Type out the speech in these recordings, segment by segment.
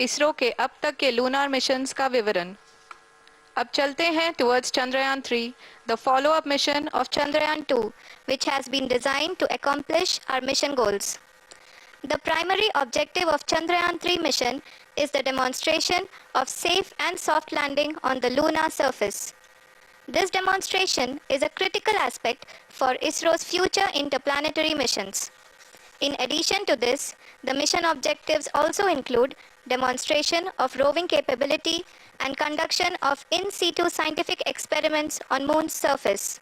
इसरो के अब तक के लूनार मिशंस का विवरण। अब चलते हैं towards Chandrayaan 3, the follow-up mission of Chandrayaan 2, which has been designed to accomplish our mission goals. The primary objective of Chandrayaan 3 mission is the demonstration of safe and soft landing on the lunar surface. This demonstration is a critical aspect for ISRO's future interplanetary missions. In addition to this, the mission objectives also include demonstration of roving capability and conduction of in situ scientific experiments on Moon's surface.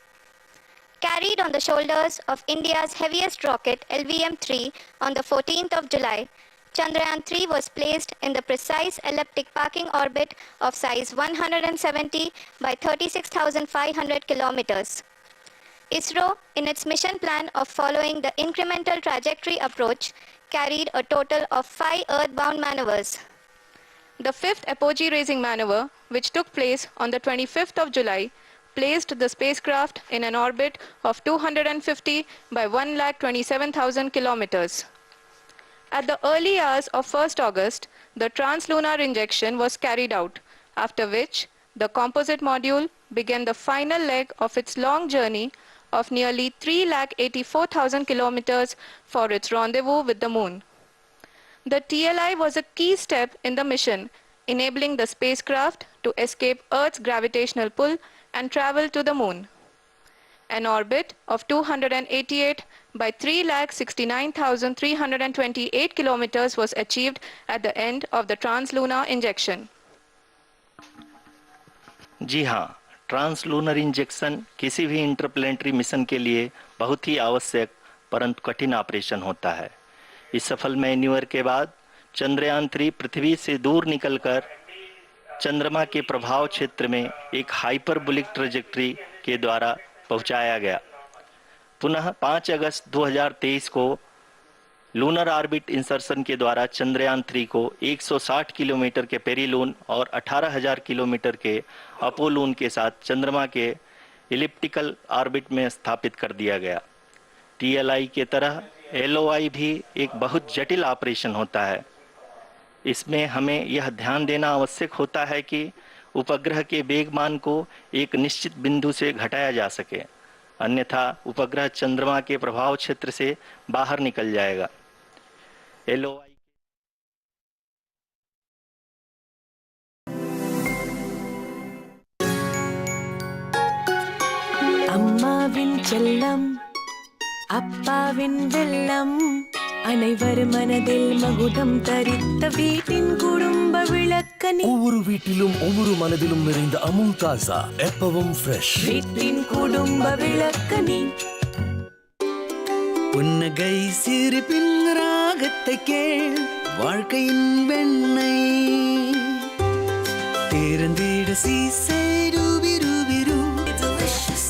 Carried on the shoulders of India's heaviest rocket LVM-3 on the 14th of July, Chandrayaan-3 was placed in the precise elliptic parking orbit of size 170 by 36,500 kilometers. ISRO, in its mission plan of following the incremental trajectory approach, carried a total of 5 earthbound maneuvers. The fifth apogee-raising maneuver, which took place on the 25th of July, placed the spacecraft in an orbit of 250 by 1,27,000 kilometers. At the early hours of 1st August, the translunar injection was carried out, after which the composite module began the final leg of its long journey of nearly 3,84,000 kilometers for its rendezvous with the Moon. The TLI was a key step in the mission, enabling the spacecraft to escape Earth's gravitational pull and travel to the Moon. An orbit of 288 by 3,69,328 kilometers was achieved at the end of the translunar injection. जी हाँ, translunar injection किसी भी interplanetary mission के लिए बहुत ही आवश्यक परंतु कठिन operation होता है। इस सफल मैन्यूवर के बाद चंद्रयान 3 पृथ्वी से दूर निकलकर चंद्रमा के प्रभाव क्षेत्र में एक हाइपरबोलिक ट्रैजेक्टरी के द्वारा पहुंचाया गया। पुनः 5 अगस्त 2023 को लूनर ऑर्बिट इंसर्शन के द्वारा चंद्रयान 3 को 160 किलोमीटर के पेरीलून और 18,000 किलोमीटर के अपोलून के साथ चंद्रमा के इलिप्टिकल ऑर्बिट में स्थापित कर दिया गया। टीएलआई के तरह एलओआई भी एक बहुत जटिल ऑपरेशन होता है। इसमें हमें यह ध्यान देना आवश्यक होता है कि उपग्रह के वेगमान को एक निश्चित बिंदु से घटाया जा सके, अन्यथा उपग्रह चंद्रमा के प्रभाव क्षेत्र से बाहर निकल जाएगा। एलओआई அம்மாவின் செல்லம் அப்பாவின் வெல்லம் அனைவர் மனதில் மகுடம் தரித்த வீட்டின் குடும்ப விளக்கணி ஒவ்வொரு வீட்டிலும் ஒவ்வொரு மனதிலும் நிறைந்த அமுல் தாசா எப்பவும் ஃப்ரெஷ் வீட்டின் குடும்ப விளக்கணி புன்னகை சிரிப்பின் ராகத்தை கேள் வாழ்க்கையின் வெண்ணை திறந்திட சீசை ரூபி ரூபி ரூ delicious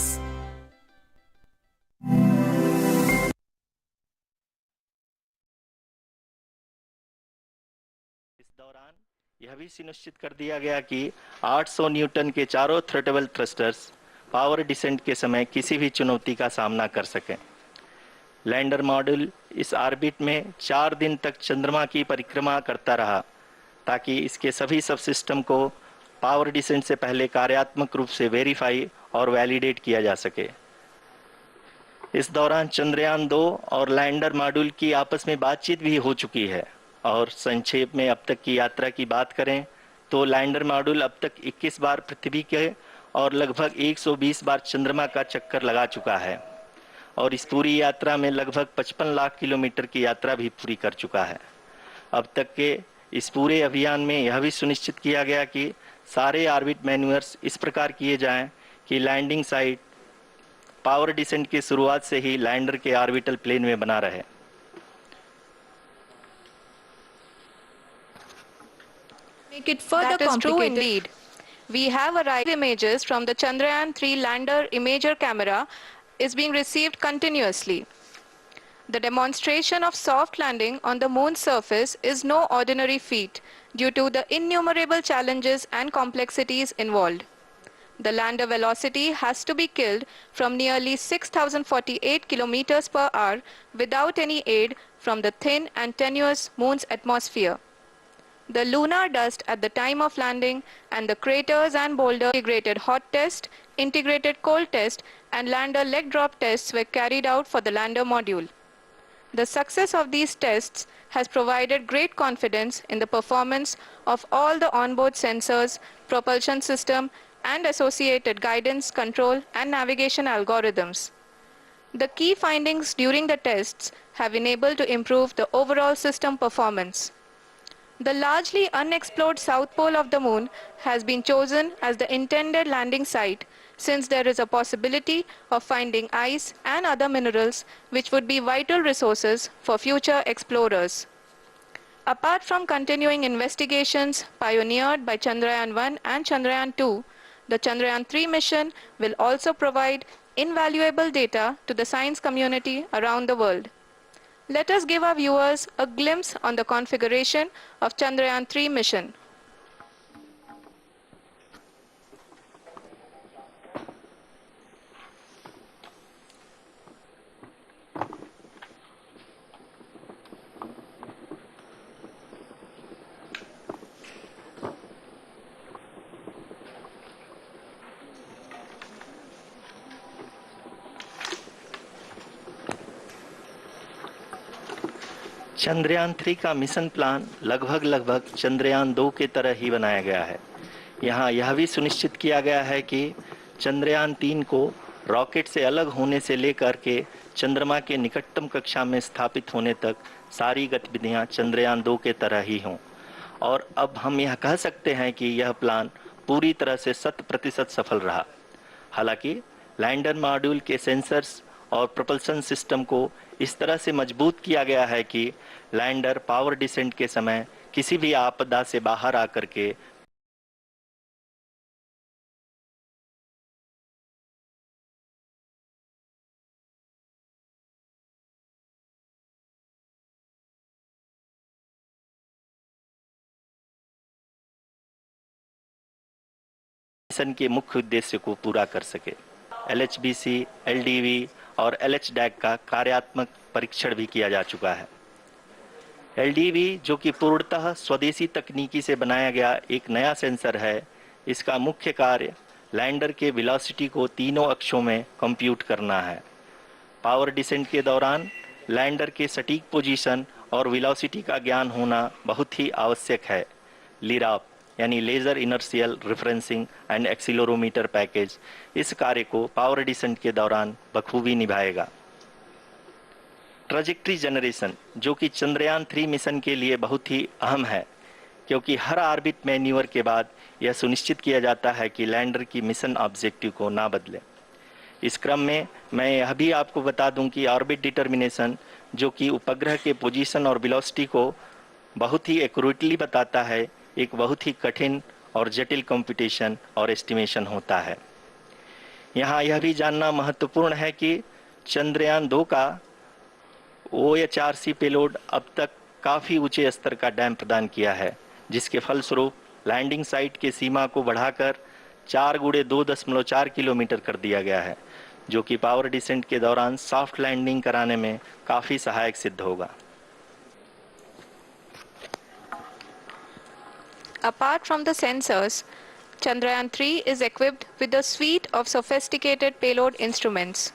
इस दौरान यह भी सुनिश्चित कर दिया गया कि 800 न्यूटन के चारों थ्रोटेबल थ्रस्टर्स पावर डिसेंट के समय किसी भी चुनौती का सामना कर सकें। लैंडर मॉड्यूल इस ऑर्बिट में 4 दिन तक चंद्रमा की परिक्रमा करता रहा ताकि इसके सभी सबसिस्टम को पावर डिसेंट से पहले कार्यात्मक रूप से वेरीफाई और वैलिडेट किया जा सके। इस दौरान चंद्रयान 2 और लैंडर मॉड्यूल की आपस में बातचीत भी हो चुकी है। और संक्षेप में अब तक की यात्रा की बात करें तो लैंडर मॉड्यूल अब तक 21 बार पृथ्वी के और लगभग 120 बार चंद्रमा का चक्कर लगा चुका है और इस पूरी यात्रा में लगभग 55 लाख किलोमीटर की यात्रा भी पूरी कर चुका है। अब तक के इस पूरे अभियान में यह भी सुनिश्चित किया गया कि सारे ऑर्बिट मैन्यूवर्स इस प्रकार किए जाएं कि लैंडिंग साइट पावर डिसेंट की शुरुआत से ही लैंडर के ऑर्बिटल प्लेन में बना रहे। Make it further complicated. True indeed. We have arrived images from the Chandrayaan 3 lander imager camera is being received continuously. The demonstration of soft landing on the Moon's surface is no ordinary feat due to the innumerable challenges and complexities involved. The lander velocity has to be killed from nearly 6,048 kilometers per hour without any aid from the thin and tenuous Moon's atmosphere. the lunar dust at the time of landing, and the craters and boulders. Integrated hot test, integrated cold test, and lander leg drop tests were carried out for the lander module. The success of these tests has provided great confidence in the performance of all the onboard sensors, propulsion system, and associated guidance, control, and navigation algorithms. The key findings during the tests have enabled to improve the overall system performance. The largely unexplored south pole of the moon has been chosen as the intended landing site, since there is a possibility of finding ice and other minerals which would be vital resources for future explorers. Apart from continuing investigations pioneered by Chandrayaan-1 and Chandrayaan-2, the Chandrayaan-3 mission will also provide invaluable data to the science community around the world. Let us give our viewers a glimpse on the configuration of Chandrayaan-3 mission. Chandrayaan 3 का mission plan लगभग चंद्रयान 2 के तरह ही बनाया गया है। यहाँ यह भी सुनिश्चित किया गया है कि चंद्रयान 3 को रॉकेट से अलग होने से लेकर के चंद्रमा के निकटतम कक्षा में स्थापित होने तक सारी गतिविधियां चंद्रयान 2 के तरह ही हों। और अब हम यह कह सकते हैं कि यह प्लान पूरी तरह से 100% सफल रहा। हालांकि लैंडर मॉड्यूल के सेंसर्स और प्रोपल्शन सिस्टम को इस तरह से मजबूत किया गया है कि लैंडर पावर डिसेंट के समय किसी भी आपदा से बाहर आकर के मिशन के मुख्य उद्देश्य को पूरा कर सके। LHBC, LDV और LHDAC का कार्यात्मक परीक्षण भी किया जा चुका है। LDV जो कि पूर्णतः स्वदेशी तकनीकी से बनाया गया एक नया सेंसर है, इसका मुख्य कार्य लैंडर के वेलोसिटी को तीनों अक्षों में कंप्यूट करना है। पावर डिसेंट के दौरान लैंडर के सटीक पोजीशन और वेलोसिटी का ज्ञान होना बहुत ही आवश्यक है। लिराप यानी laser inertial referencing and accelerometer package इस कार्य को पावर डिसेंट के दौरान बखूबी निभाएगा। ट्रैजेक्टरी जनरेशन जो कि चंद्रयान 3 मिशन के लिए बहुत ही अहम है, क्योंकि हर ऑर्बिट मैन्यूवर के बाद यह सुनिश्चित किया जाता है कि लैंडर की मिशन ऑब्जेक्टिव को ना बदले। इस क्रम में मैं यह भी आपको बता दूं कि ऑर्बिट डिटर्मिनेशन जो कि उपग्रह के पोजीशन और वेलोसिटी को बहुत ही एक्यूरेटली बताता है, एक बहुत ही कठिन और जटिल कंप्यूटेशन और एस्टिमेशन होता है। यहाँ यह भी जानना महत्वपूर्ण है कि चंद्रयान 2 का OHRC पेलोड अब तक काफ़ी ऊंचे स्तर का डैम प्रदान किया है, जिसके फलस्वरूप लैंडिंग साइट के सीमा को बढ़ाकर 4x2.4 किलोमीटर कर दिया गया है, जो कि पावर डिसेंट के दौरान सॉफ्ट लैंडिंग कराने में काफ़ी सहायक सिद्ध होगा। Apart from the sensors, Chandrayaan 3 is equipped with a suite of sophisticated payload instruments.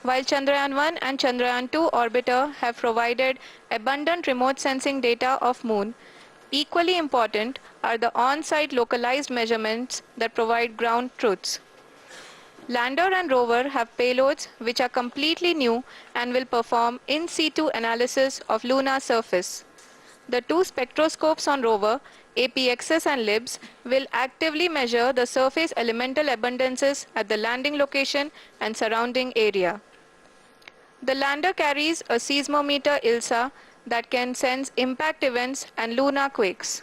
While Chandrayaan-1 and Chandrayaan-2 orbiter have provided abundant remote sensing data of Moon, equally important are the on-site localized measurements that provide ground truths. Lander and rover have payloads which are completely new and will perform in situ analysis of lunar surface. The two spectroscopes on rover, APXS and LIBS, will actively measure the surface elemental abundances at the landing location and surrounding area. The lander carries a seismometer ILSA that can sense impact events and lunar quakes.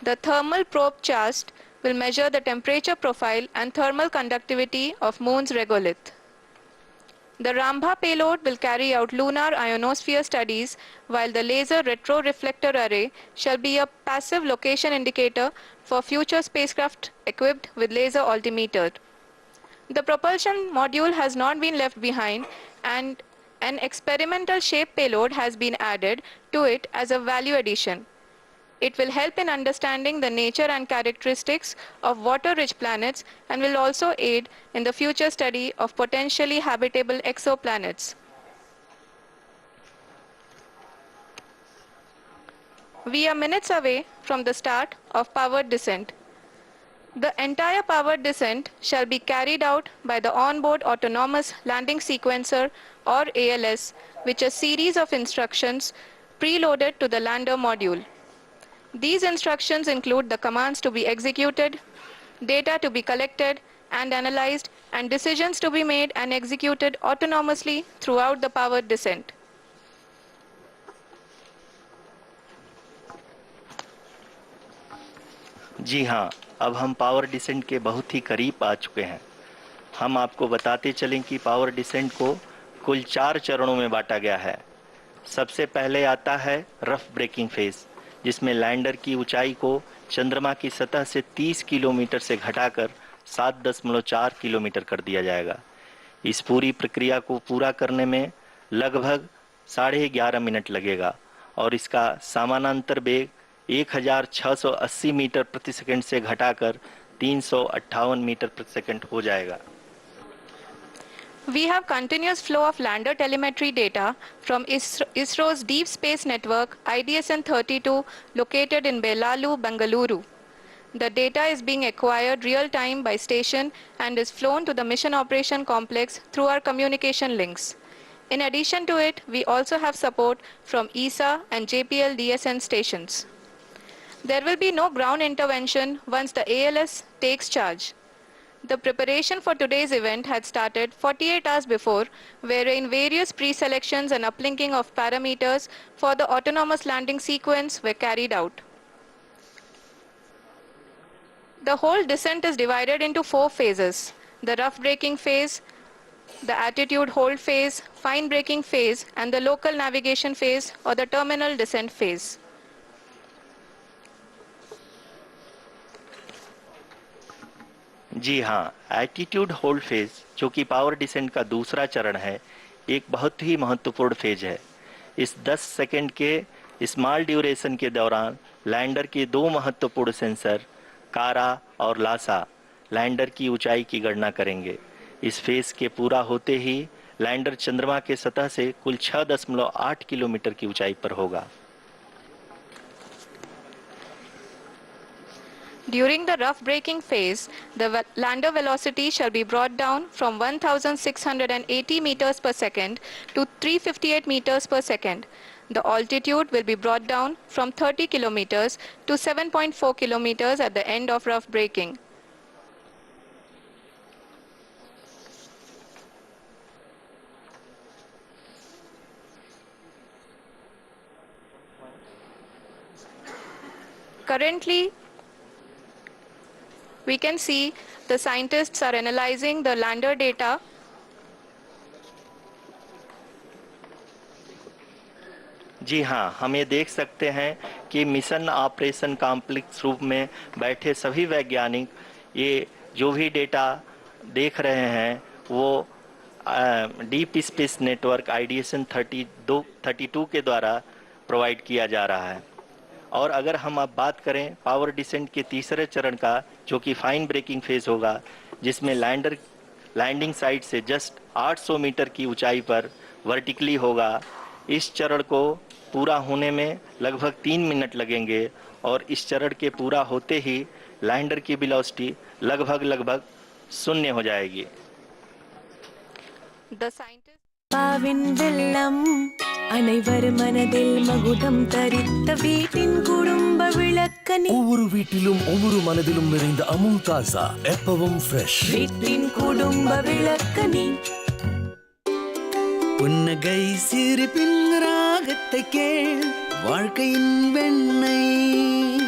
The thermal probe CHAST will measure the temperature profile and thermal conductivity of Moon's regolith. The Rambha payload will carry out lunar ionosphere studies, while the laser retroreflector array shall be a passive location indicator for future spacecraft equipped with laser altimeter. The propulsion module has not been left behind, and an experimental shape payload has been added to it as a value addition. It will help in understanding the nature and characteristics of water-rich planets and will also aid in the future study of potentially habitable exoplanets. We are minutes away from the start of powered descent. The entire powered descent shall be carried out by the onboard autonomous landing sequencer or ALS, which is a series of instructions preloaded to the lander module. These instructions include the commands to be executed, data to be collected and analyzed, and decisions to be made and executed autonomously throughout the powered descent. जी हाँ, अब हम power descent के बहुत ही करीब आ चुके हैं। हम आपको बताते चलें कि पावर डिसेंट को कुल 4 चरणों में बांटा गया है। सबसे पहले आता है रफ ब्रेकिंग फेज, जिसमें लैंडर की ऊंचाई को चंद्रमा की सतह से 30 किलोमीटर से घटाकर 7.4 किलोमीटर कर दिया जाएगा। इस पूरी प्रक्रिया को पूरा करने में लगभग 11.5 मिनट लगेगा और इसका समानांतर वेग 1680 मीटर प्रति सेकंड से घटाकर 358 मीटर प्रति सेकंड हो जाएगा। We have continuous flow of lander telemetry data from ISRO's Deep Space Network IDSN-32 located in Belalu, Bengaluru. The data is being acquired real-time by station and is flown to the Mission Operation Complex through our communication links. In addition to it, we also have support from ESA and JPL DSN stations. There will be no ground intervention once the ALS takes charge. The preparation for today's event had started 48 hours before, wherein various pre-selections and uplinking of parameters for the autonomous landing sequence were carried out. The whole descent is divided into 4 phases: the rough braking phase, the attitude hold phase, fine braking phase, and the local navigation phase or the terminal descent phase. जी हाँ, attitude hold phase, जो कि power descent का दूसरा चरण है, एक बहुत ही महत्वपूर्ण फेज है। इस 10 सेकंड के स्मॉल ड्यूरेशन के दौरान लैंडर के 2 महत्वपूर्ण सेंसर कारा और लासा लैंडर की ऊंचाई की गणना करेंगे। इस फेज के पूरा होते ही लैंडर चंद्रमा के सतह से कुल 6.8 किलोमीटर की ऊंचाई पर होगा। During the rough braking phase, the lander velocity shall be brought down from 1680 meters per second to 358 meters per second. The altitude will be brought down from 30 kilometers to 7.4 kilometers at the end of rough braking. Currently, we can see the scientists are analyzing the lander data. जी हाँ, हम ये देख सकते हैं कि mission operation complex रूप में बैठे सभी वैज्ञानिक ये जो भी डेटा देख रहे हैं वो डीप स्पेस नेटवर्क IDSN 32 के द्वारा प्रोवाइड किया जा रहा है। और अगर हम अब बात करें पावर डिसेंट के तीसरे चरण का, जो कि फाइन ब्रेकिंग फेज होगा, जिसमें लैंडर लैंडिंग साइट से जस्ट 800 मीटर की ऊंचाई पर वर्टिकली होगा। इस चरण को पूरा होने में लगभग 3 मिनट लगेंगे और इस चरण के पूरा होते ही लैंडर की वेलोसिटी लगभग 0 हो जाएगी। The scientists பாவின் வெள்ளம் அனைவர் மனதில் மகுடம் தரித்த வீட்டின் குடும்ப விளக்கணி ஒவ்வொரு வீட்டிலும் ஒவ்வொரு மனதிலும் நிறைந்த அமுல் தாசா எப்பவும் ஃப்ரெஷ். வீட்டின் குடும்ப விளக்கணி புன்னகை சிரிப்பின் ராகத்தை கேள், வாழ்க்கையின் வெண்ணெய்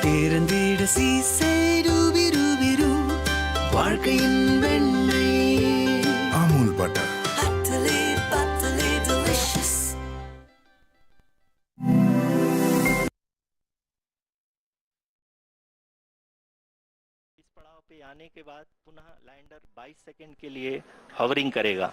திறந்திட சீசை ரூபி ரூபி ரூ, வாழ்க்கையின் வெண்ணெய் Amul butter. Utterly, utterly delicious. इस पड़ाव पे आने के बाद पुनः लैंडर 22 सेकंड के लिए हवरिंग करेगा।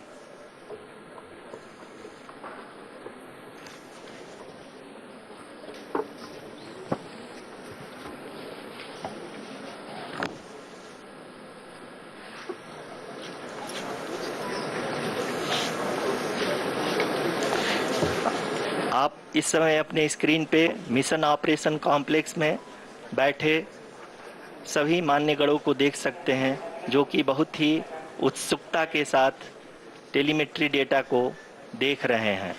इस समय अपने स्क्रीन पे मिशन ऑपरेशन कॉम्प्लेक्स में बैठे सभी मान्यगणों को देख सकते हैं, जो कि बहुत ही उत्सुकता के साथ टेलीमेट्री डेटा को देख रहे हैं।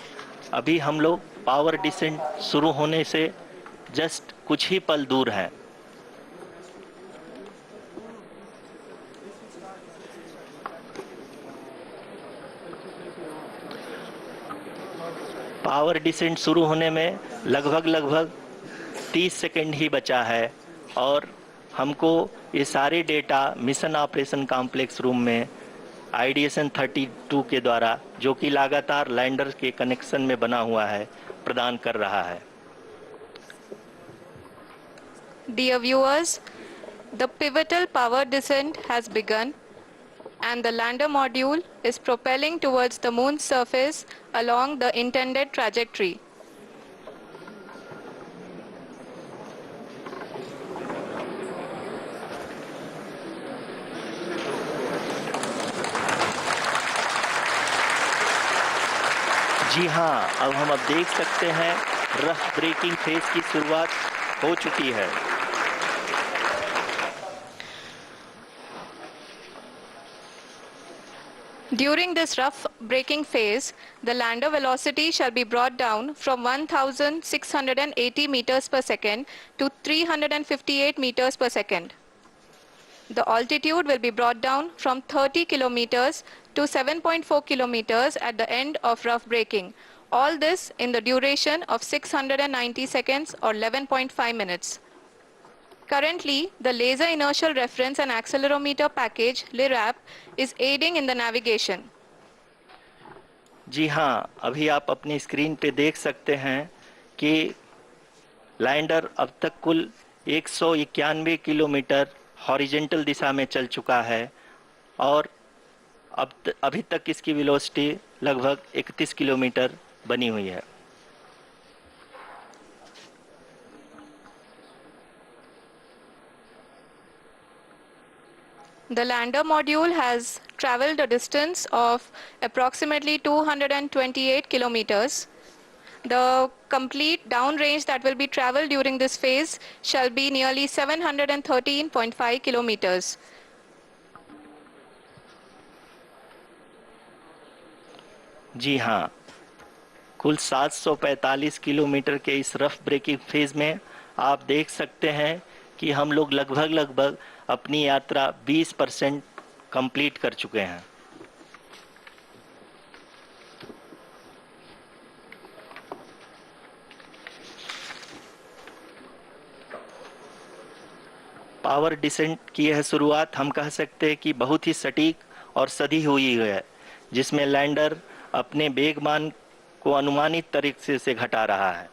अभी हम लोग पावर डिसेंट शुरू होने से जस्ट कुछ ही पल दूर हैं। पावर डिसेंट शुरू होने में लगभग 30 सेकंड ही बचा है और हमको ये सारे data mission operation complex room में आईडीएसएन 32 के द्वारा, जो कि लगातार लैंडर के कनेक्शन में बना हुआ है, प्रदान कर रहा है। Dear viewers, the pivotal power descent has begun and the lander module is propelling towards the moon's surface along the intended trajectory. जी हाँ, अब देख सकते हैं रफ ब्रेकिंग फेज की शुरुआत हो चुकी है। During this rough braking phase, the lander velocity shall be brought down from 1680 meters per second to 358 meters per second. The altitude will be brought down from 30 kilometers to 7.4 kilometers at the end of rough braking. All this in the duration of 690 seconds or 11.5 minutes. Currently, the Laser Inertial Reference and Accelerometer package (LIRAP) is aiding in the navigation. जी हाँ, अभी आप अपनी screen पे देख सकते हैं कि lander अब तक कुल 191 किलोमीटर हॉरिजेंटल दिशा में चल चुका है और अभी तक इसकी वेलोसिटी लगभग 31 किलोमीटर बनी हुई है। The lander module has traveled a distance of approximately 228 kilometers. The complete downrange that will be traveled during this phase shall be nearly 713.5 kilometers. जी हाँ, कुल 745 किलोमीटर के इस रफ ब्रेकिंग फेज में आप देख सकते हैं कि हम लोग लगभग अपनी यात्रा 20% कंप्लीट कर चुके हैं। पावर डिसेंट की यह शुरुआत हम कह सकते हैं कि बहुत ही सटीक और सधी हुई है, जिसमें लैंडर अपने वेगमान को अनुमानित तरीके से घटा रहा है।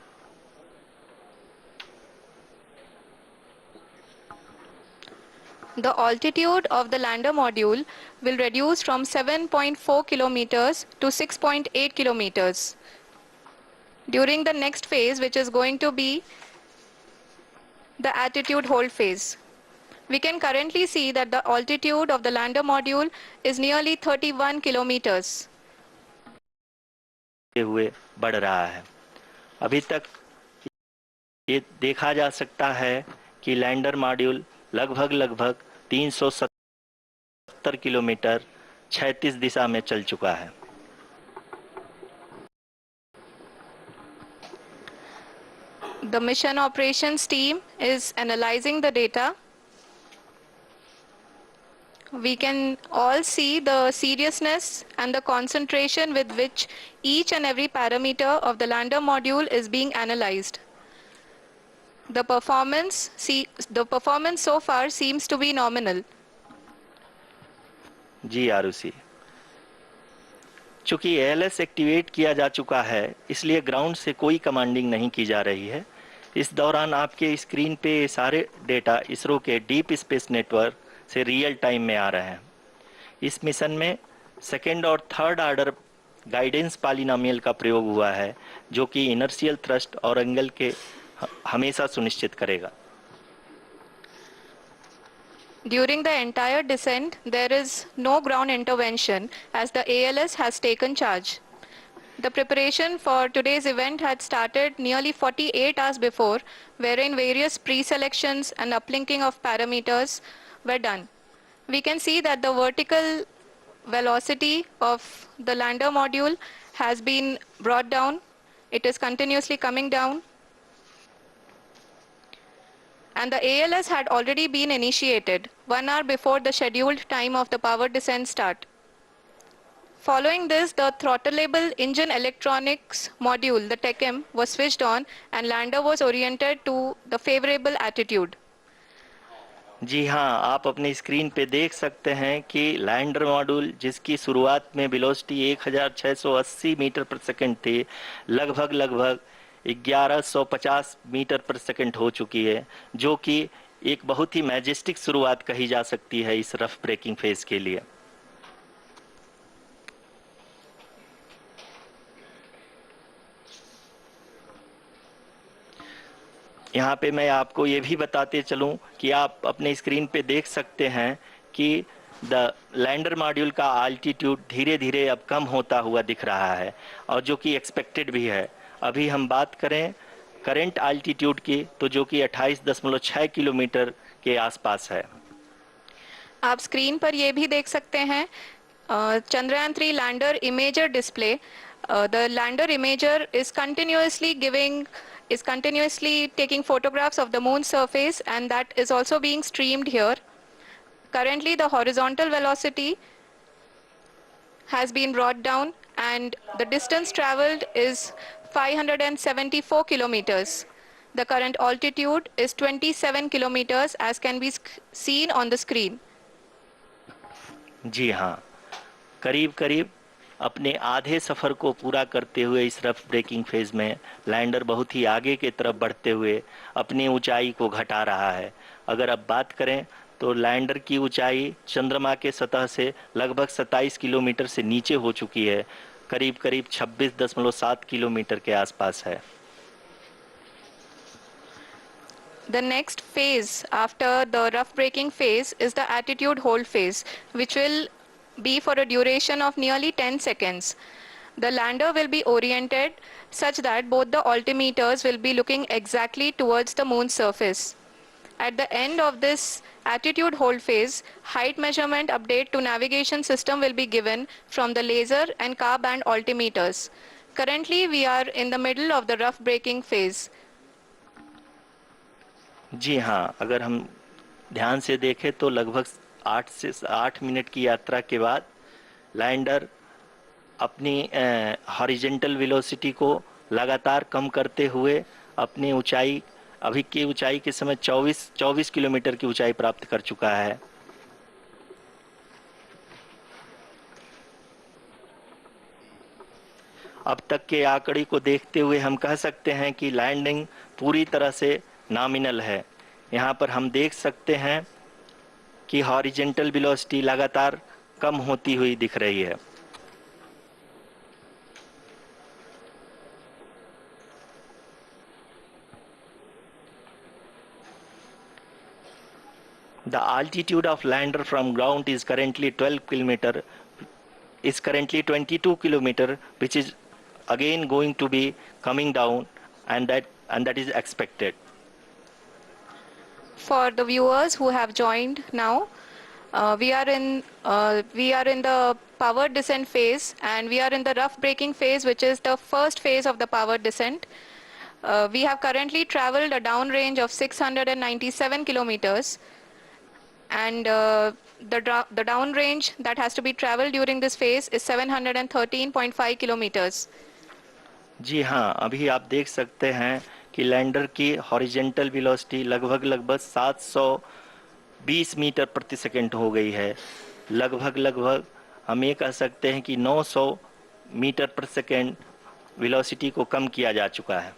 The altitude of the lander module will reduce from 7.4 kilometers to 6.8 kilometers. During the next phase, which is going to be the attitude hold phase. We can currently see that the altitude of the lander module is nearly 31 kilometers. हुए बढ़ रहा है। अभी तक ये देखा जा सकता है कि लैंडर मॉड्यूल लगभग 370 किलोमीटर 36 दिशा में चल चुका है। The mission operations team is analyzing the data. We can all see the seriousness and the concentration with which each and every parameter of the lander module is being analyzed. The performance so far seems to be nominal. जी आरुषि, चूंकि ALS activate किया जा चुका है, इसलिए ground से कोई commanding नहीं की जा रही है। इस दौरान आपके स्क्रीन पे ये सारे डेटा इसरो के डीप स्पेस नेटवर्क से रियल टाइम में आ रहे हैं। इस मिशन में सेकेंड और थर्ड ऑर्डर गाइडेंस पॉलिनोमियल का प्रयोग हुआ है, जो कि इनर्शियल थ्रस्ट और एंगल के हमेशा सुनिश्चित करेगा। During the entire descent, there is no ground intervention as the ALS has taken charge. The preparation for today's event had started nearly 48 hours before, wherein various pre-selections and uplinking of parameters were done. We can see that the vertical velocity of the lander module has been brought down. It is continuously coming down. And the ALS had already been initiated 1 hour before the scheduled time of the power descent start. Following this, the throttleable engine electronics module, the TECM, was switched on and lander was oriented to the favorable attitude. जी हाँ, आप अपनी screen पे देख सकते हैं कि lander module जिसकी शुरुआत में वेलोसिटी 1680 मीटर पर सेकंड थी, लगभग 1150 मीटर पर सेकंड हो चुकी है, जो कि एक बहुत ही मैजेस्टिक शुरुआत कही जा सकती है इस रफ ब्रेकिंग फेज के लिए। यहाँ पे मैं आपको ये भी बताते चलूं कि आप अपने स्क्रीन पे देख सकते हैं कि द लैंडर मॉड्यूल का आल्टीट्यूड धीरे धीरे अब कम होता हुआ दिख रहा है, और जो कि एक्सपेक्टेड भी है। अभी हम बात करें करंट आल्टीट्यूड की, तो जो कि 28.6 किलोमीटर के आसपास है। आप स्क्रीन पर ये भी देख सकते हैं Chandrayaan 3 lander imager display. The lander imager is continuously taking photographs of the moon's surface, and that is also being streamed here. Currently the horizontal velocity has been brought down and the distance traveled is 574 kilometers. The current altitude is 27 kilometers as can be seen on the screen. जी हाँ, करीब अपने आधे सफ़र को पूरा करते हुए इस rough breaking phase में लैंडर बहुत ही आगे की तरफ बढ़ते हुए अपनी ऊंचाई को घटा रहा है। अगर अब बात करें तो लैंडर की ऊंचाई चंद्रमा के सतह से लगभग 27 किलोमीटर से नीचे हो चुकी है, करीब 26.7 किलोमीटर के आसपास है। The next phase after the rough braking phase is the attitude hold phase, which will be for a duration of nearly 10 seconds. The lander will be oriented such that both the altimeters will be looking exactly towards the moon's surface. At the end of this attitude hold phase, height measurement update to navigation system will be given from the laser and car band altimeters. Currently, we are in the middle of the rough braking phase. जी हाँ, अगर हम ध्यान से देखें तो लगभग 8 minute की यात्रा के बाद लैंडर अपनी हॉरिजॉन्टल वेलोसिटी को लगातार कम करते हुए अपनी ऊंचाई, अभी की ऊंचाई के समय 24 किलोमीटर की ऊंचाई प्राप्त कर चुका है। अब तक के आंकड़े को देखते हुए हम कह सकते हैं कि लैंडिंग पूरी तरह से नॉमिनल है। यहाँ पर हम देख सकते हैं कि हॉरिजॉन्टल वेलोसिटी लगातार कम होती हुई दिख रही है। The altitude of lander from ground is currently 22 kilometer, which is again going to be coming down, and that is expected. For the viewers who have joined now, we are in the power descent phase, and we are in the rough braking phase, which is the first phase of the power descent. We have currently traveled a downrange of 697 kilometers, and the downrange that has to be traveled during this phase is 713.5 kilometers. जी हाँ, अभी आप देख सकते हैं कि lander की horizontal velocity लगभग 720 metre प्रति सेकंड हो गई है। लगभग हम ये कह सकते हैं कि 900 मीटर प्रति सेकंड वेलोसिटी को कम किया जा चुका है।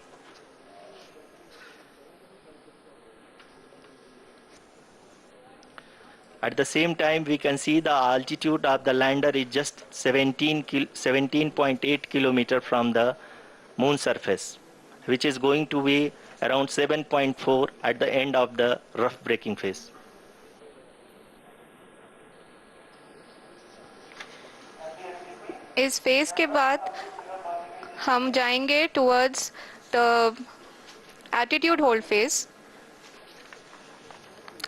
At the same time, we can see the altitude of the lander is just 17.8 kilometer from the moon surface, which is going to be around 7.4 at the end of the rough braking phase. इस phase के बाद हम जाएंगे towards the attitude hold phase,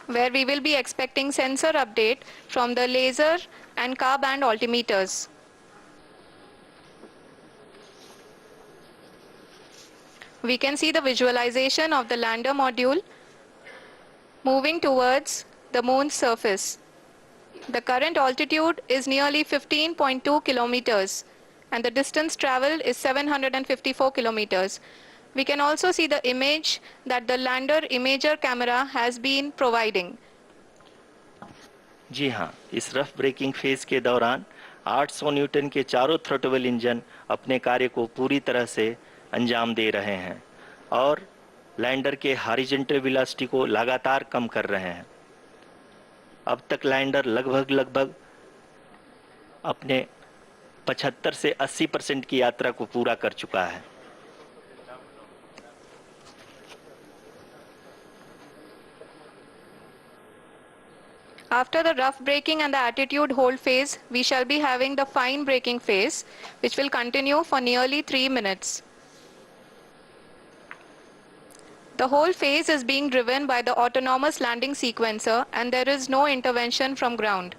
where we will be expecting sensor update from the laser and car band altimeters. We can see the visualization of the lander module moving towards the moon's surface. The current altitude is nearly 15.2 kilometers and the distance traveled is 754 kilometers. We can also see the image that the lander imager camera has been providing. जी हाँ, इस rough breaking phase के दौरान 800 Newton के चारों throttle engine अपने कार्य को पूरी तरह से अंजाम दे रहे हैं और लैंडर के हॉरिजॉन्टल वेलोसिटी को लगातार कम कर रहे हैं। अब तक लैंडर लगभग अपने 75 से 80% की यात्रा को पूरा कर चुका है। After the rough braking and the attitude hold phase, we shall be having the fine braking phase, which will continue for nearly 3 minutes. The whole phase is being driven by the autonomous landing sequencer and there is no intervention from ground.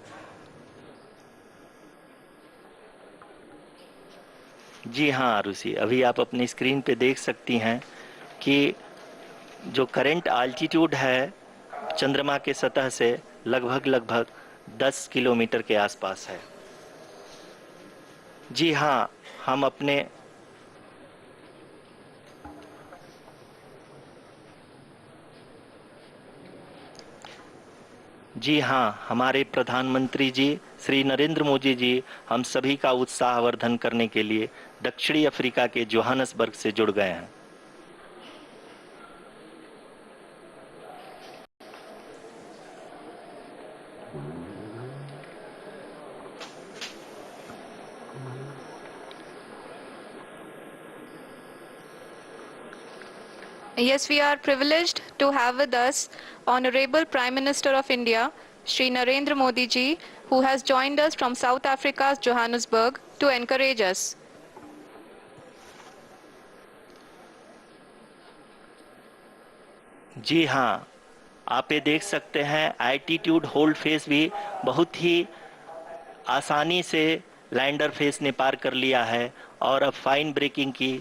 जी हाँ आरुषि, अभी आप अपनी screen पे देख सकती हैं कि जो करंट आल्टीट्यूड है चंद्रमा के सतह से लगभग 10 किलोमीटर के आसपास है। जी हाँ, हमारे प्रधानमंत्री जी श्री नरेंद्र मोदी जी हम सभी का उत्साहवर्धन करने के लिए दक्षिणी अफ्रीका के जोहानसबर्ग से जुड़ गए हैं। Yes, we are privileged to have with us Honorable Prime Minister of India, Shri Narendra Modi ji, who has joined us from South Africa's Johannesburg to encourage us. जी हाँ, आप ये देख सकते हैं एल्टीट्यूड होल्ड फेज भी बहुत ही आसानी से लैंडर फेज ने पार कर लिया है और अब फाइन ब्रेकिंग की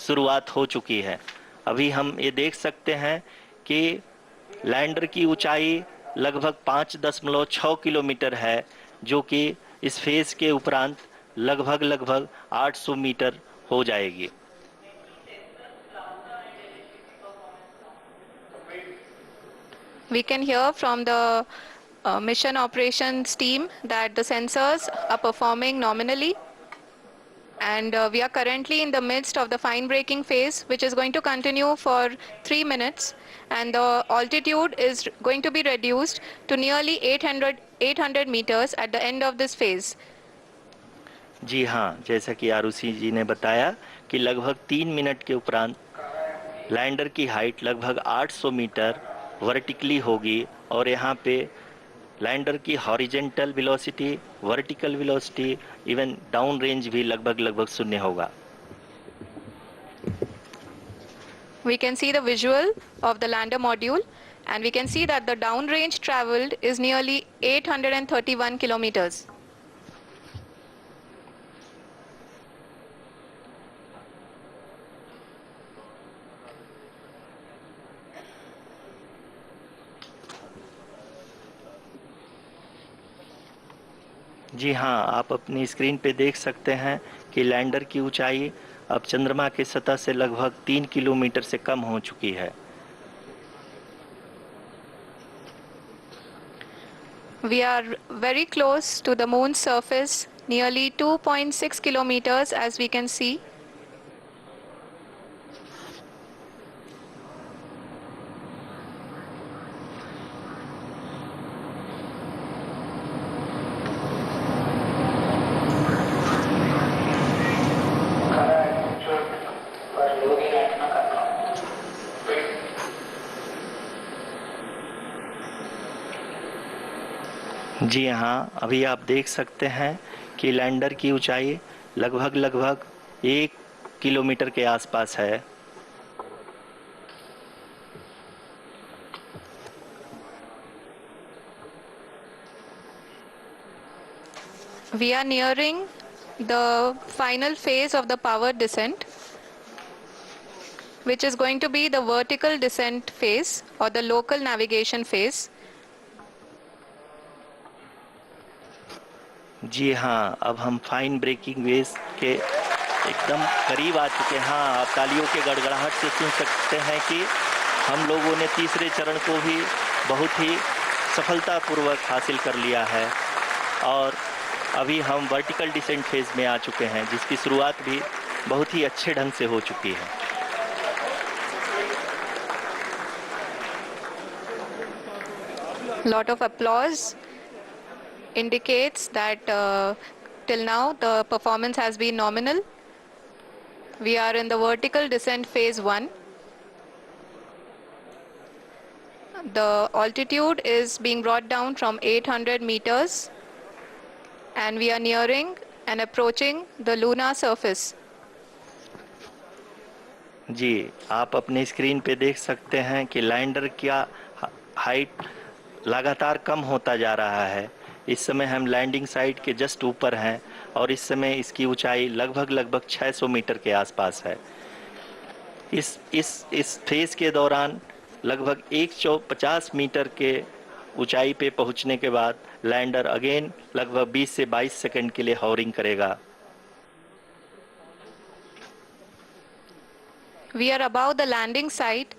शुरुआत हो चुकी है। अभी हम ये देख सकते हैं कि लैंडर की ऊंचाई लगभग 5.6 किलोमीटर है, जो कि इस फेज के उपरांत लगभग 800 मीटर हो जाएगी। We can hear from the mission operations team that the sensors are performing nominally. And we are currently in the midst of the fine braking phase, which is going to continue for 3 minutes. And the altitude is going to be reduced to nearly 800 meters at the end of this phase. जी हाँ, जैसा कि आरुषि जी ने बताया कि लगभग 3 minute के उपरांत lander की हाइट लगभग 800 मीटर वर्टिकली होगी और यहाँ पे लैंडर की horizontal velocity, vertical velocity, even down range भी लगभग शून्य होगा। We can see the visual of the lander module and we can see that the downrange traveled is nearly 831 kilometers. जी हाँ, आप अपनी स्क्रीन पे देख सकते हैं कि लैंडर की ऊंचाई अब चंद्रमा की सतह से लगभग 3 किलोमीटर से कम हो चुकी है। We are very close to the moon's surface, nearly 2.6 kilometers as we can see. जी हाँ, अभी आप देख सकते हैं कि लैंडर की ऊंचाई लगभग 1 किलोमीटर के आसपास है। We are nearing the final phase of the power descent, which is going to be the vertical descent phase or the local navigation phase. जी हाँ, अब हम फाइन ब्रेकिंग वेव्स के एकदम करीब आ चुके हैं। हाँ, आप तालियों के गड़गड़ाहट से सुन सकते हैं कि हम लोगों ने तीसरे चरण को भी बहुत ही सफलतापूर्वक हासिल कर लिया है और अभी हम वर्टिकल डिसेंट फेज में आ चुके हैं, जिसकी शुरुआत भी बहुत ही अच्छे ढंग से हो चुकी है। Lot of applause indicates that till now the performance has been nominal. We are in the vertical descent phase 1. The altitude is being brought down from 800 meters and we are nearing and approaching the lunar surface. जी, आप अपने screen पे देख सकते हैं कि lander का height लगातार कम होता जा रहा है। इस समय हम लैंडिंग साइट के जस्ट ऊपर हैं और इस समय इसकी ऊंचाई लगभग 600 मीटर के आसपास है। इस फेज के दौरान लगभग 150 मीटर के ऊंचाई पे पहुंचने के बाद लैंडर अगेन लगभग 20 से 22 सेकंड के लिए हॉवरिंग करेगा। We are above the landing site.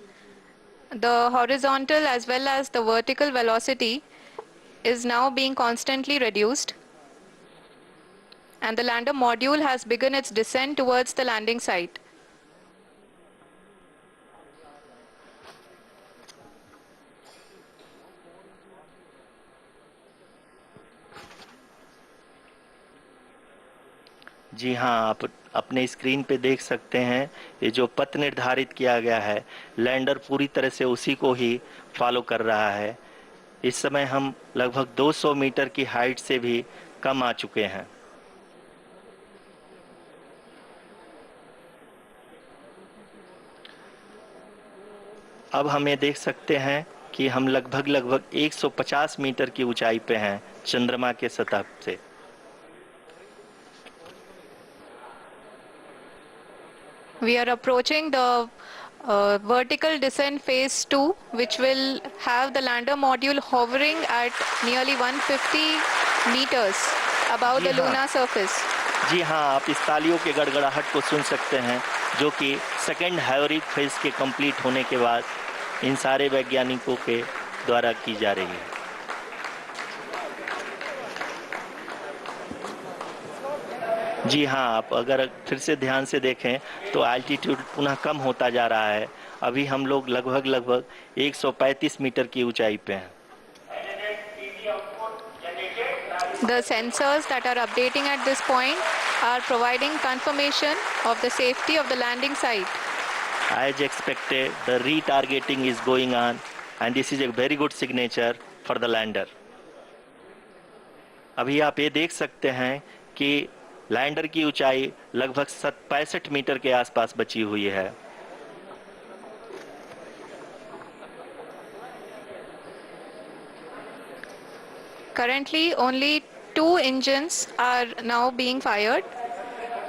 The horizontal as well as the vertical velocity is now being constantly reduced. And the lander module has begun its descent towards the landing site. जी हाँ, आप अपने screen पे देख सकते हैं ये जो पथ निर्धारित किया गया है, लैंडर पूरी तरह से उसी को ही फॉलो कर रहा है। इस समय हम लगभग 200 मीटर की हाइट से भी कम आ चुके हैं। अब हम ये देख सकते हैं कि हम लगभग 150 मीटर की ऊंचाई पे हैं चंद्रमा के सतह से। We are approaching the vertical descent phase 2, which will have the lander module hovering at nearly 150 meters above the lunar surface. जी हाँ, आप इस तालियों के गड़गड़ाहट को सुन सकते हैं, जो कि सेकेंड हाइवरिक फेज के कंप्लीट होने के बाद इन सारे वैज्ञानिकों के द्वारा की जा रही है। जी हाँ, आप अगर फिर से ध्यान से देखें तो एल्टीट्यूड पुनः कम होता जा रहा है। अभी हम लोग लगभग 135 मीटर की ऊंचाई पे हैं। The sensors that are updating at this point are providing confirmation of the safety of the landing site. As expected, the retargeting is going on and this is a very good signature for the lander. अभी आप ये देख सकते हैं कि lander की ऊंचाई लगभग 65 मीटर के आसपास बची हुई है। Currently, only 2 engines are now being fired,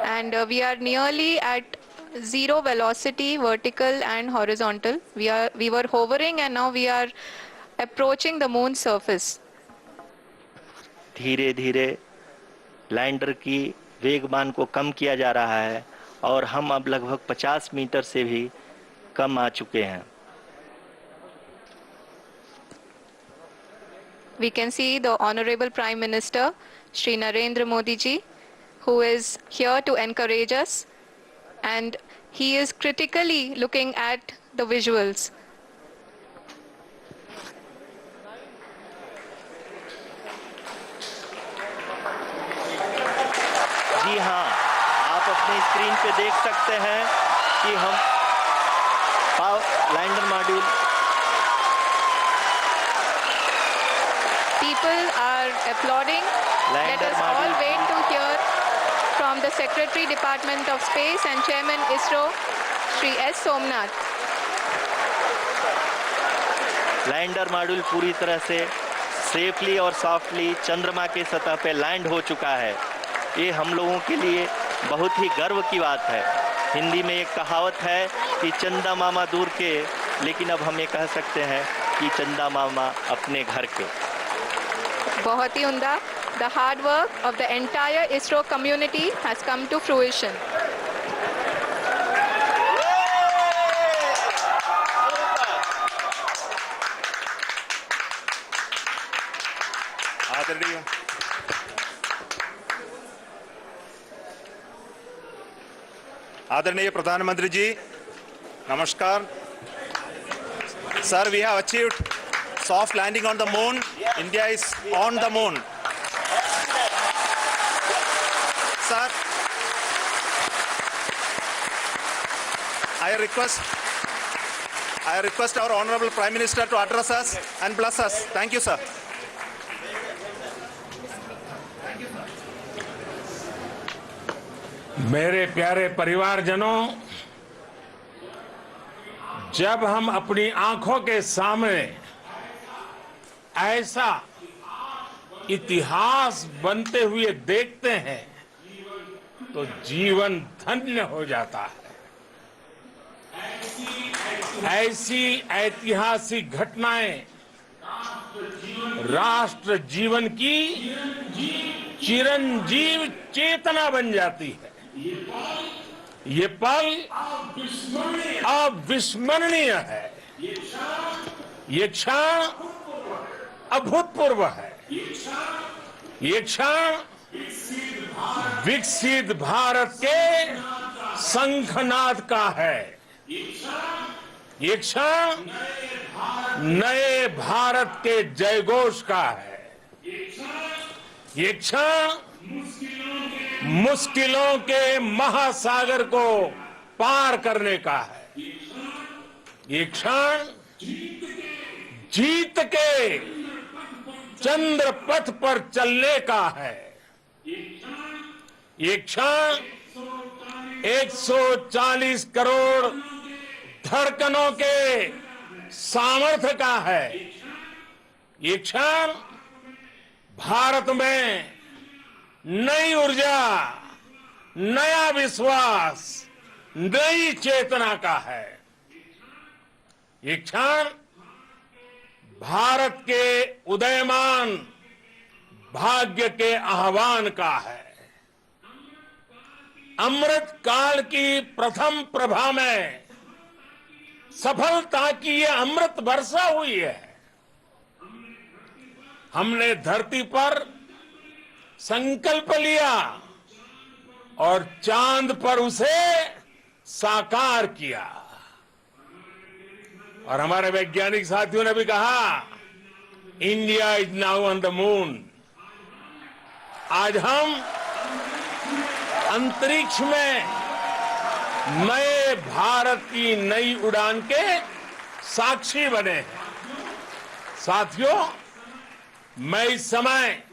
and we are nearly at zero velocity, vertical and horizontal. We were hovering, and now we are approaching the moon's surface. धीरे धीरे लैंडर की वेगमान को कम किया जा रहा है और हम अब लगभग 50 मीटर से भी कम आ चुके हैं। We can see the Honorable Prime Minister, Shri Narendra Modi ji, who is here to encourage us, and he is critically looking at the visuals. जी हाँ, आप अपने स्क्रीन पे देख सकते हैं कि हम lander module People are applauding. Let us all wait to hear from the Secretary Department of Space and Chairman ISRO, Shri S. Somnath. Lander module पूरी तरह से सेफली और सॉफ्टली चंद्रमा के सतह पे लैंड हो चुका है। ये हम लोगों के लिए बहुत ही गर्व की बात है। हिंदी में एक कहावत है कि चंदा मामा दूर के, लेकिन अब हम ये कह सकते हैं कि चंदा मामा अपने घर के। बहुत ही उम्दा। The hard work of the entire ISRO community has come to fruition. आदरणीय आदरणीय प्रधानमंत्री जी, नमस्कार। Sir, we have achieved soft landing on the moon. India is on the moon. Sir, I request our Honorable Prime Minister to address us and bless us. Thank you, sir. मेरे प्यारे परिवारजनों, जब हम अपनी आंखों के सामने ऐसा इतिहास बनते हुए देखते हैं तो जीवन धन्य हो जाता है। ऐसी ऐतिहासिक घटनाएं राष्ट्र जीवन की चिरंजीव चेतना बन जाती है। ये पल अविस्मरणीय है। ये क्षण अभूतपूर्व है। ये क्षण विकसित भारत के शंखनाद का है। ये क्षण नए भारत के जयघोष का है। ये क्षण मुश्किलों के महासागर को पार करने का है। ये क्षण जीत के चंद्र पथ पर चलने का है। ये क्षण 140 करोड़ धड़कनों के सामर्थ्य का है। ये क्षण भारत में नई ऊर्जा, नया विश्वास, नई चेतना का है। ये क्षण भारत के उदयमान भाग्य के आह्वान का है। अमृत काल की प्रथम प्रभा में सफलता की ये अमृत वर्षा हुई है। हमने धरती पर संकल्प लिया और चांद पर उसे साकार किया। और हमारे वैज्ञानिक साथियों ने भी कहा, India is now on the moon. आज हम अंतरिक्ष में नए भारत की नई उड़ान के साक्षी बने हैं। साथियों, मैं इस समय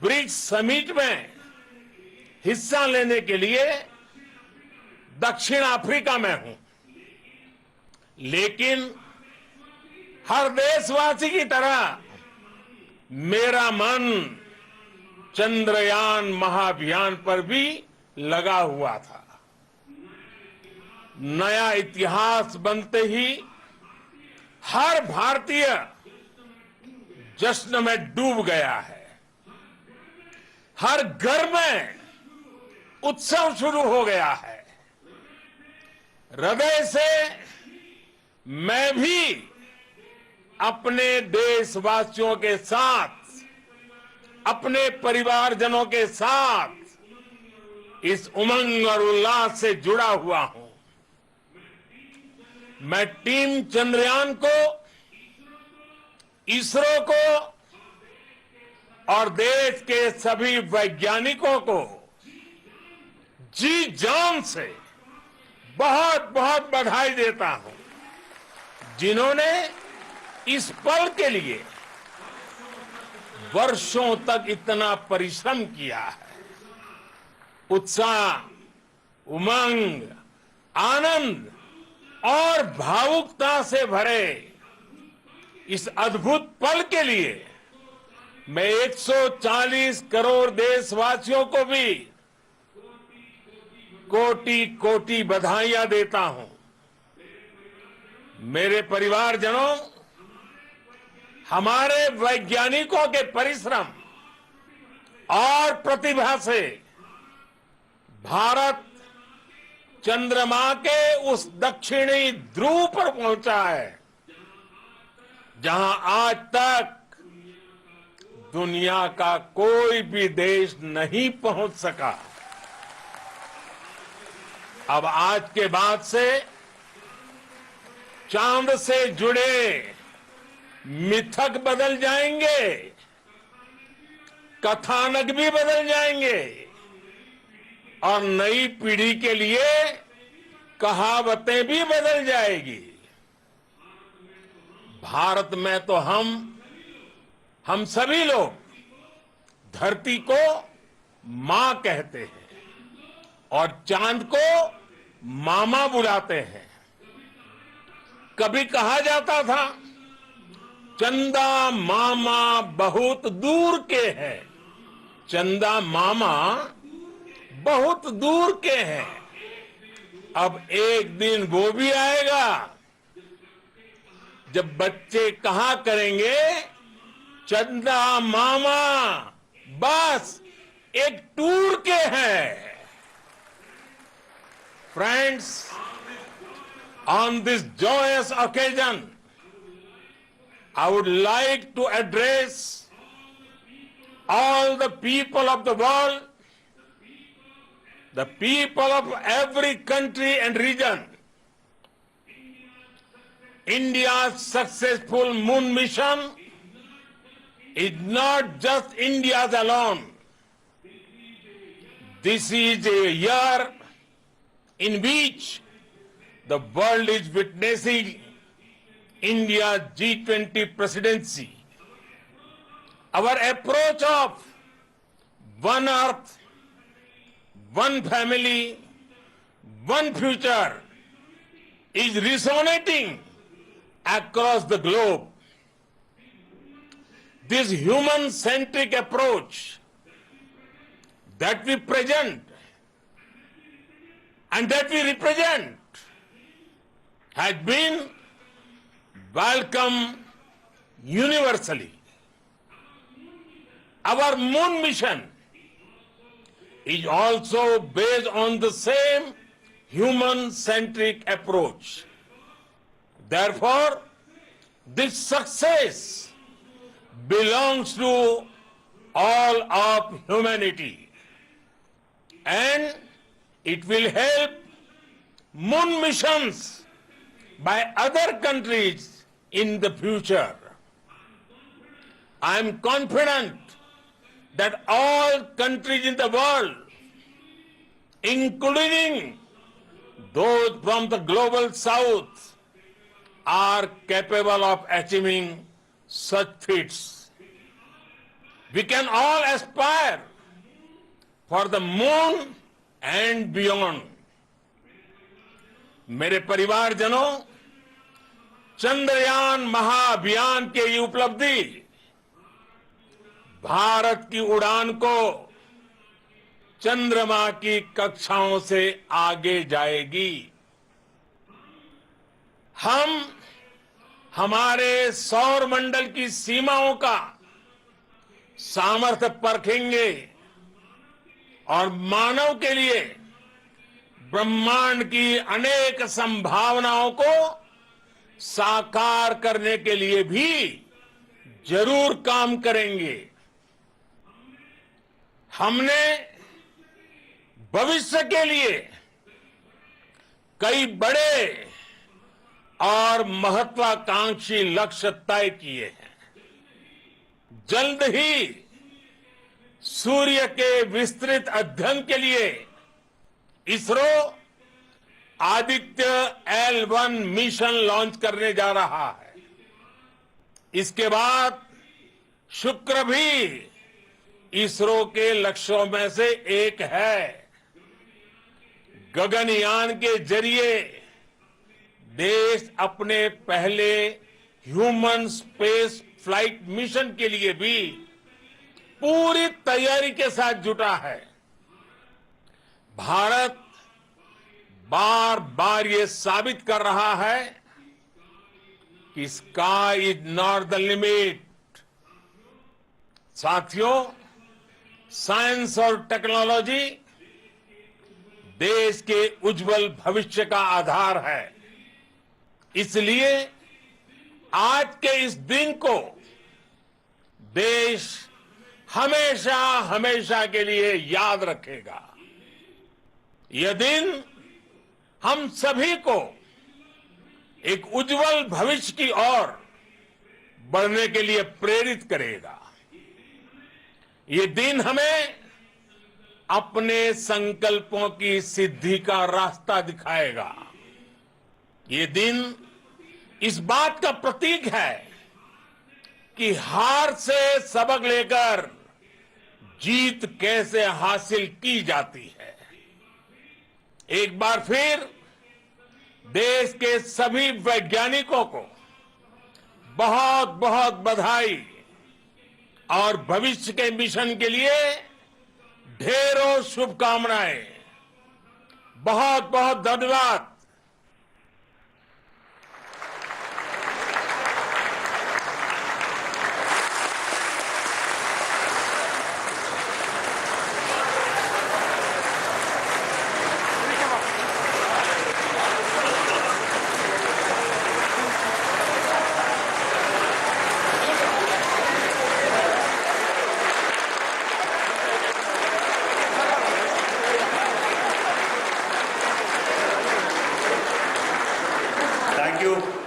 ब्रिक्स समिट में हिस्सा लेने के लिए दक्षिण अफ्रीका में हूं, लेकिन हर देशवासी की तरह मेरा मन चंद्रयान महाअभियान पर भी लगा हुआ था। नया इतिहास बनते ही हर भारतीय जश्न में डूब गया है। हर घर में उत्सव शुरू हो गया है। हृदय से मैं भी अपने देशवासियों के साथ, अपने परिवारजनों के साथ इस उमंग और उल्लास से जुड़ा हुआ हूं। मैं टीम चंद्रयान को, इसरो को और देश के सभी वैज्ञानिकों को जी जान से बहुत बहुत बधाई देता हूं, जिन्होंने इस पल के लिए वर्षों तक इतना परिश्रम किया है। उत्साह, उमंग, आनंद और भावुकता से भरे इस अद्भुत पल के लिए मैं 140 करोड़ देशवासियों को भी कोटि कोटि बधाइयां देता हूं। मेरे परिवारजनों, हमारे वैज्ञानिकों के परिश्रम और प्रतिभा से भारत चंद्रमा के उस दक्षिणी ध्रुव पर पहुंचा है जहां आज तक दुनिया का कोई भी देश नहीं पहुंच सका। अब आज के बाद से चांद से जुड़े मिथक बदल जाएंगे, कथानक भी बदल जाएंगे और नई पीढ़ी के लिए कहावतें भी बदल जाएगी। भारत में तो हम सभी लोग धरती को मां कहते हैं और चांद को मामा बुलाते हैं। कभी कहा जाता था चंदा मामा बहुत दूर के हैं, चंदा मामा बहुत दूर के हैं। अब एक दिन वो भी आएगा जब बच्चे कहा करेंगे चंदा मामा बस एक टूर के हैं। Friends, on this joyous occasion, I would like to address all the people of the world, the people of every country and region. India's successful moon mission is not just India's alone. This is a year in which the world is witnessing India's G20 presidency. Our approach of one earth, one family, one future is resonating across the globe. This human-centric approach that we present and that we represent has been welcomed universally. Our moon mission is also based on the same human-centric approach. Therefore, this success belongs to all of humanity, and it will help moon missions by other countries in the future. I am confident that all countries in the world, including those from the global south, are capable of achieving such feats. We can all aspire for the moon and beyond. मेरे परिवारजनों, चंद्रयान महाअभियान की ये उपलब्धि भारत की उड़ान को चंद्रमा की कक्षाओं से आगे जाएगी। हम हमारे सौर मंडल की सीमाओं का सामर्थ्य परखेंगे और मानव के लिए ब्रह्मांड की अनेक संभावनाओं को साकार करने के लिए भी जरूर काम करेंगे। हमने भविष्य के लिए कई बड़े और महत्वाकांक्षी लक्ष्य तय किए हैं। जल्द ही सूर्य के विस्तृत अध्ययन के लिए ISRO Aditya L1 mission launch करने जा रहा है। इसके बाद शुक्र भी इसरो के लक्ष्यों में से एक है। गगनयान के जरिए देश अपने पहले ह्यूमन स्पेस फ्लाइट मिशन के लिए भी पूरी तैयारी के साथ जुटा है। भारत बार बार ये साबित कर रहा है कि sky is not the limit. साथियों, साइंस और टेक्नोलॉजी देश के उज्जवल भविष्य का आधार है। इसलिए आज के इस दिन को देश हमेशा हमेशा के लिए याद रखेगा। यह दिन हम सभी को एक उज्जवल भविष्य की ओर बढ़ने के लिए प्रेरित करेगा। ये दिन हमें अपने संकल्पों की सिद्धि का रास्ता दिखाएगा। ये दिन इस बात का प्रतीक है कि हार से सबक लेकर जीत कैसे हासिल की जाती है। एक बार फिर देश के सभी वैज्ञानिकों को बहुत बहुत बधाई और भविष्य के मिशन के लिए ढेरों शुभकामनाएं। बहुत बहुत धन्यवाद।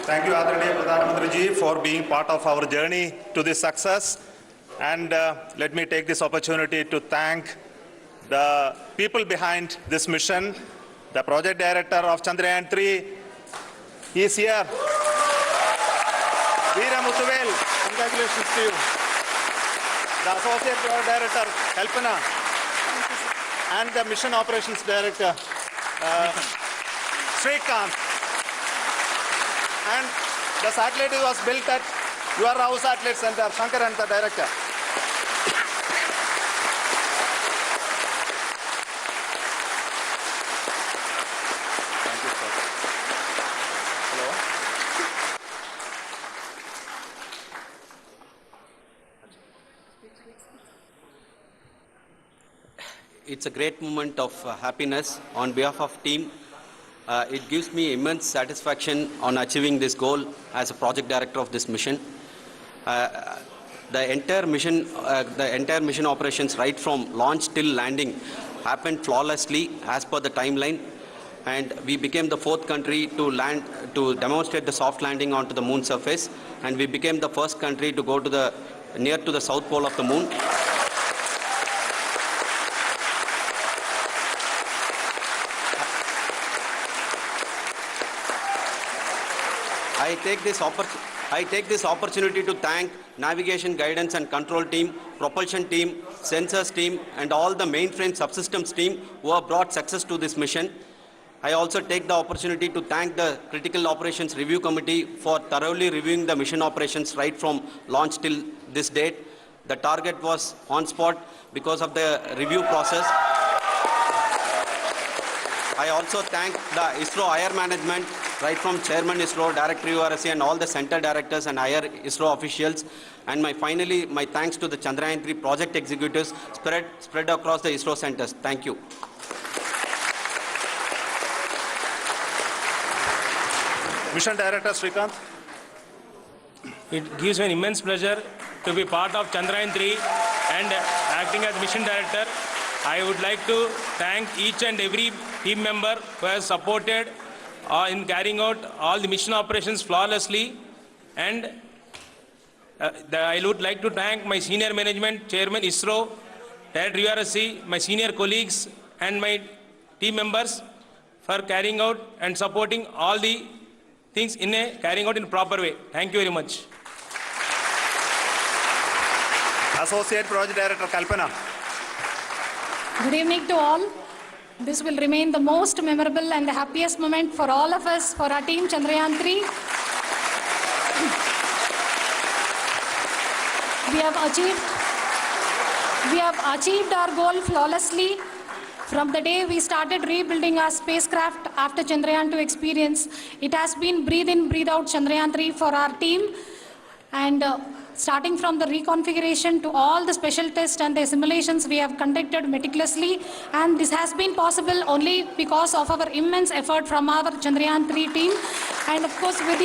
Thank you, Adranaya Pradhan Mantri ji, for being part of our journey to this success. And let me take this opportunity to thank the people behind this mission. The project director of Chandrayaan 3, he is here. Veera Muthuvel, congratulations to you. The associate project director, Kalpana, and the mission operations director, Srikanth. And the satellite was built at your house satellite center, Shankar and the director. Thank you, sir. Hello. It's a great moment of happiness on behalf of team. It gives me immense satisfaction on achieving this goal as a project director of this mission. The entire mission operations, right from launch till landing, happened flawlessly as per the timeline, and we became the fourth country to demonstrate the soft landing onto the moon surface, and we became the first country to go to near to the south pole of the moon. I take this opportunity to thank navigation, guidance and control team, propulsion team, sensors team and all the mainframe subsystems team who have brought success to this mission. I also take the opportunity to thank the Critical Operations Review Committee for thoroughly reviewing the mission operations right from launch till this date. The target was on spot because of the review process. I also thank the ISRO higher management, right from Chairman ISRO, Director URSC and all the center directors and higher ISRO officials. And finally, my thanks to the Chandrayaan 3 project executives spread across the ISRO centers. Thank you. Mission Director Srikanth. It gives me an immense pleasure to be part of Chandrayaan 3 and acting as Mission Director. I would like to thank each and every team member who has supported in carrying out all the mission operations flawlessly. And I would like to thank my senior management, Chairman ISRO, Director URSC, my senior colleagues and my team members for carrying out and supporting all the things carrying out in a proper way. Thank you very much. Associate Project Director Kalpana. Good evening to all. This will remain the most memorable and the happiest moment for all of us, for our team Chandrayaan 3. We have achieved our goal flawlessly. From the day we started rebuilding our spacecraft after Chandrayaan 2 experience, it has been breathe in, breathe out Chandrayaan 3 for our team. And starting from the reconfiguration to all the special tests and the simulations we have conducted meticulously. And this has been possible only because of our immense effort from our Chandrayaan 3 team. And of course, with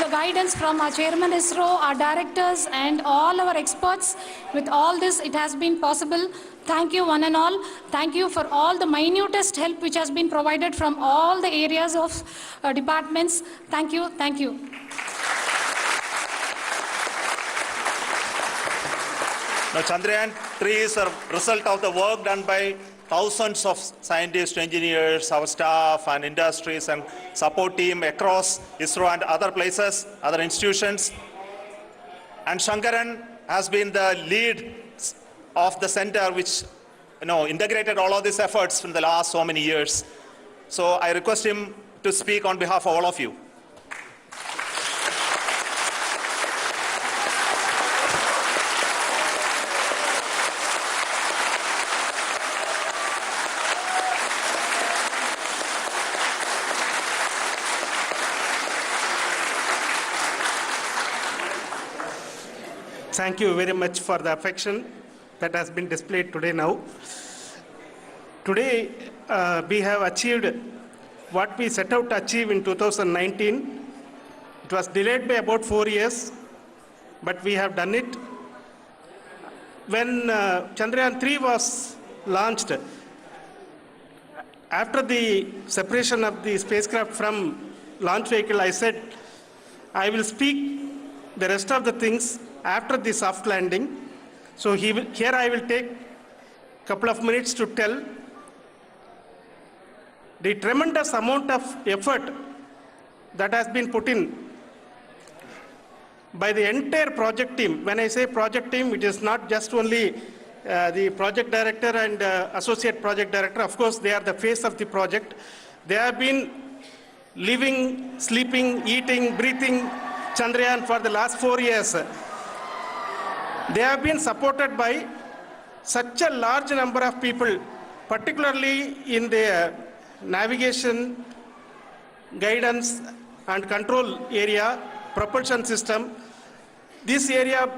the guidance from our chairman ISRO, our directors, and all our experts. With all this, it has been possible. Thank you, one and all. Thank you for all the minutest help which has been provided from all the areas of departments. Thank you. Thank you. Now, Chandrayaan 3 is a result of the work done by thousands of scientists, engineers, our staff and industries and support team across ISRO and other places, other institutions. And Shankaran has been the lead of the center which integrated all of these efforts in the last so many years. So I request him to speak on behalf of all of you. Thank you very much for the affection that has been displayed today now. Today, we have achieved what we set out to achieve in 2019. It was delayed by about 4 years, but we have done it. When Chandrayaan 3 was launched, after the separation of the spacecraft from launch vehicle, I said, I will speak the rest of the things after the soft landing. So here I will take a couple of minutes to tell the tremendous amount of effort that has been put in by the entire project team. When I say project team, it is not just only the project director and associate project director. Of course, they are the face of the project. They have been living, sleeping, eating, breathing Chandrayaan for the last 4 years. They have been supported by such a large number of people, particularly in the navigation, guidance and control area, propulsion system. This area,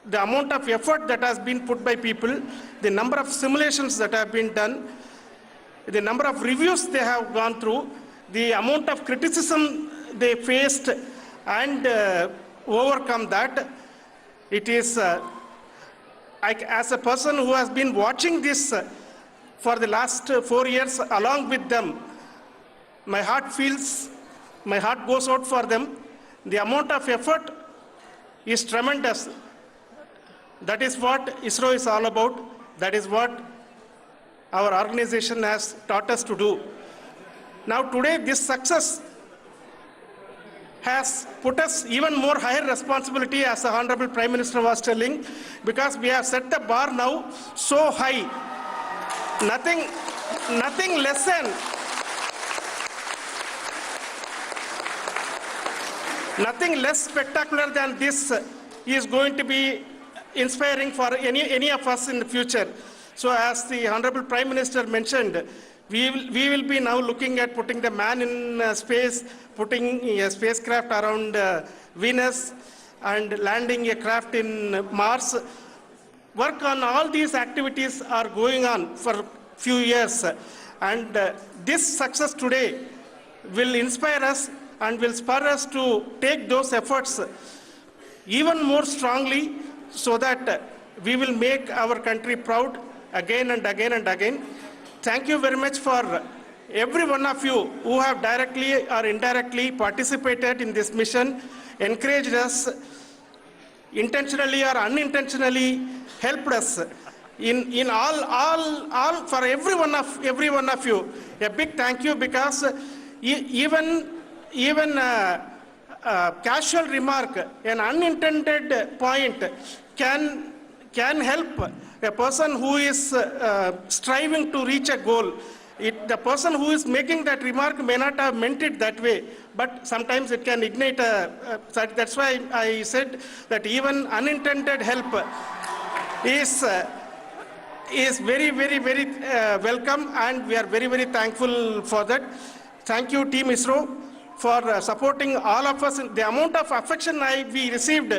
the amount of effort that has been put by people, the number of simulations that have been done, the number of reviews they have gone through, the amount of criticism they faced and overcome that. It is, as a person who has been watching this for the last 4 years along with them, my heart goes out for them. The amount of effort is tremendous. That is what ISRO is all about. That is what our organization has taught us to do. Now today, this success has put us even more higher responsibility, as the Honorable Prime Minister was telling, because we have set the bar now so high. Nothing less spectacular than this is going to be inspiring for any of us in the future. So as the Honorable Prime Minister mentioned, we will be now looking at putting the man in space, putting a spacecraft around Venus and landing a craft in Mars. Work on all these activities are going on for a few years. And this success today will inspire us and will spur us to take those efforts even more strongly so that we will make our country proud again and again and again. Thank you very much for every one of you who have directly or indirectly participated in this mission, encouraged us, intentionally or unintentionally helped us in all for every one of you. A big thank you, because even a casual remark, an unintended point can can help a person who is striving to reach a goal. The person who is making that remark may not have meant it that way, but sometimes it can ignite that's why I said that even unintended help is very, very, very welcome, and we are very, very thankful for that. Thank you, Team ISRO, for supporting all of us. The amount of affection we received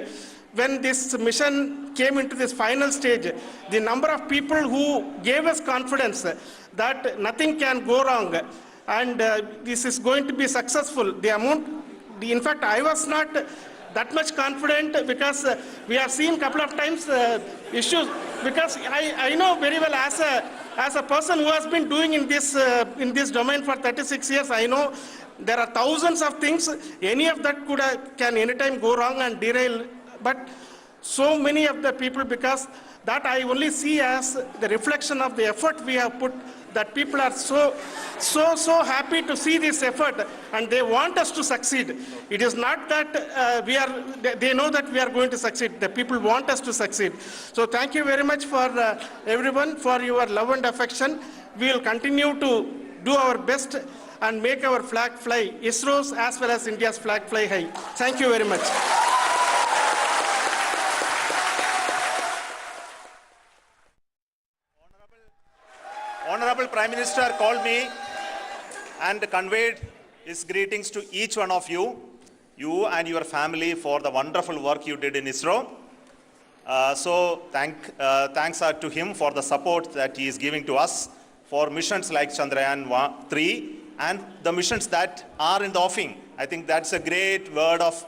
when this mission came into this final stage, the number of people who gave us confidence that nothing can go wrong and this is going to be successful. In fact, I was not that much confident because we have seen a couple of times issues, because I know very well as a person who has been doing in this domain for 36 years, I know there are thousands of things. Any of that can anytime go wrong and derail. But so many of the people, because that I only see as the reflection of the effort we have put, that people are so happy to see this effort and they want us to succeed. It is not that they know that we are going to succeed. The people want us to succeed. So thank you very much for everyone for your love and affection. We will continue to do our best and make our flag fly, ISRO's as well as India's flag fly high. Thank you very much. Honorable Prime Minister called me and conveyed his greetings to each one of you and your family for the wonderful work you did in ISRO. So thanks are to him for the support that he is giving to us for missions like Chandrayaan 3 and the missions that are in the offing. I think that's a great word of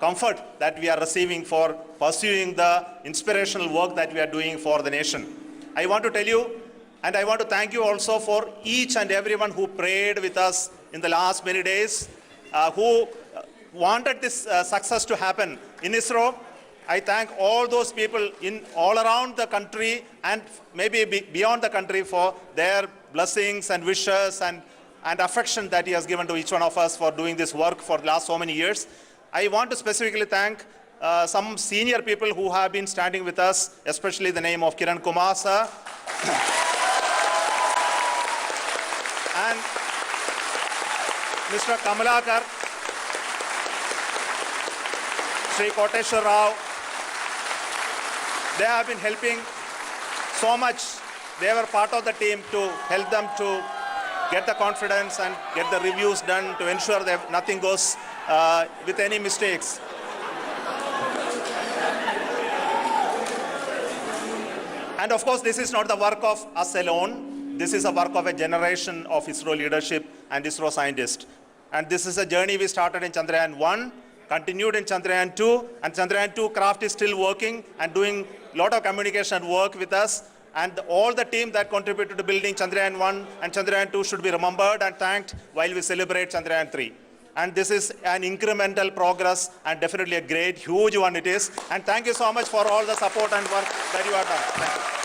comfort that we are receiving for pursuing the inspirational work that we are doing for the nation. I want to tell you, and I want to thank you also for each and everyone who prayed with us in the last many days, who wanted this success to happen in ISRO. I thank all those people all around the country and maybe beyond the country for their blessings and wishes and affection that he has given to each one of us for doing this work for the last so many years. I want to specifically thank some senior people who have been standing with us, especially the name of Kiran Kumar sir. And Mr. Kamalakar, Sri Koteshwar Rao, they have been helping so much. They were part of the team to help them to get the confidence and get the reviews done to ensure that nothing goes with any mistakes. And of course, this is not the work of us alone. This is a work of a generation of ISRO leadership and ISRO scientists. And this is a journey we started in Chandrayaan 1, continued in Chandrayaan 2, and Chandrayaan 2 craft is still working and doing a lot of communication work with us. And all the team that contributed to building Chandrayaan 1 and Chandrayaan 2 should be remembered and thanked while we celebrate Chandrayaan 3. And this is an incremental progress and definitely a great, huge one it is. And thank you so much for all the support and work that you have done. Thank you.